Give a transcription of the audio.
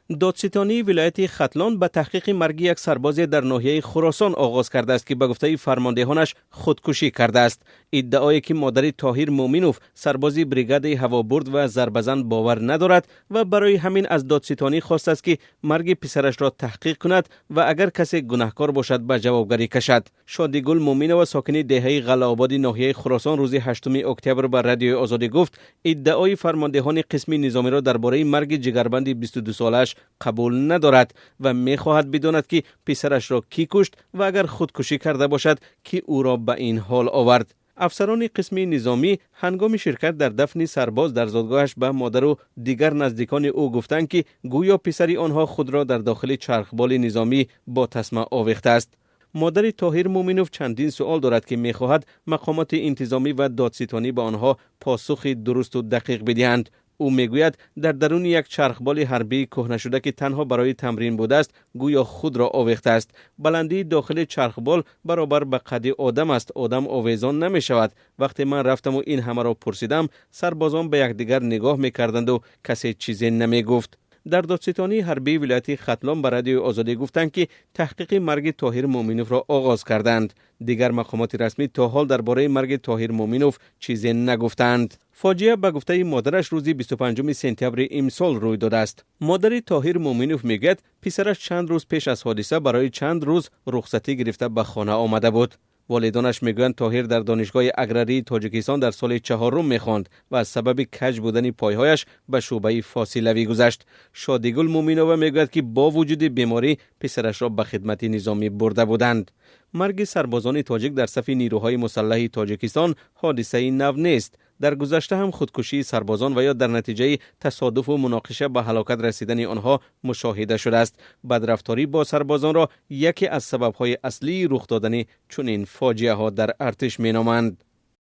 دادستانی ولایت ختلان به تحقیق مرگ یک سرباز در ناحیه خراسان آغاز کرده است که به گفته فرماندهانش خودکشی کرده است. ادعایی که مادر طاهر مومنوف سربازی بریگاد هوابرد و ضربه‌زن باور ندارد و برای همین از دادستانی خواسته است که مرگ پسرش را تحقیق کند و اگر کسی گناهکار باشد به جوابگری کشد. شادیگل مومنова ساکن دهه قلعه‌آباد ناحیه خراسان روز 8 اکتبر به رادیو آزادی گفت ادعای فرماندهان قسم نظامی را درباره مرگ جگربند 22 سالش قبول ندارد و می‌خواهد بداند که پسرش را کی کشت و اگر خودکشی کرده باشد که او را به این حال آورد. افسران قسم نظامی هنگام شرکت در دفن سرباز در زادگاهش به مادر و دیگر نزدیکان او گفتند که گویا پسری آنها خود را در داخل چرخبال نظامی با تسمه آویخته است. مادر طاهر مومنوف چندین سوال دارد که می‌خواهد مقامات انتظامی و دادستانی به آنها پاسخ درست و دقیق بدهند. او میگوید در درون یک چرخبال حربی کهنه شده که تنها برای تمرین بوده است گویا خود را آویخته است. بلندی داخل چرخبال برابر به قد آدم است. آدم آویزان نمی شود. وقتی من رفتم و این همه را پرسیدم سربازان به یکدیگر نگاه میکردند و کسی چیزی نمی گفت. در دادستانی حربی ولایت ختلان به رادیو آزادی گفتند که تحقیق مرگ طاهر مومنوف را آغاز کردند. دیگر مقامات رسمی تا حال درباره مرگ طاهر مومنوف چیزی نگفتند. فاجعه به گفته مادرش روز 25 سپتامبر امسال روی داده است. مادر طاهر مومنوف میگوید پسرش چند روز پیش از حادثه برای چند روز رخصتی گرفته به خانه آمده بود. والدانش میگویند طاهر در دانشگاه اگراری تاجیکستان در سال 4 میخواند و از سبب کج بودن پایهایش به شعبه فاصلوی گذشت. شادیگل مومنова میگوید که با وجود بیماری پسرش را به خدمت نظامی برده بودند. مرگ سربازان تاجیک در صف نیروهای مسلح تاجیکستان حادثه نو نیست. در گذشته هم خودکشی سربازان و یا در نتیجه تصادف و مناقشه به هلاکت رسیدن آنها مشاهده شده است. بدرفتاری با سربازان را یکی از سبب‌های اصلی رخ دادن چنین فاجعه ها در ارتش مینامند.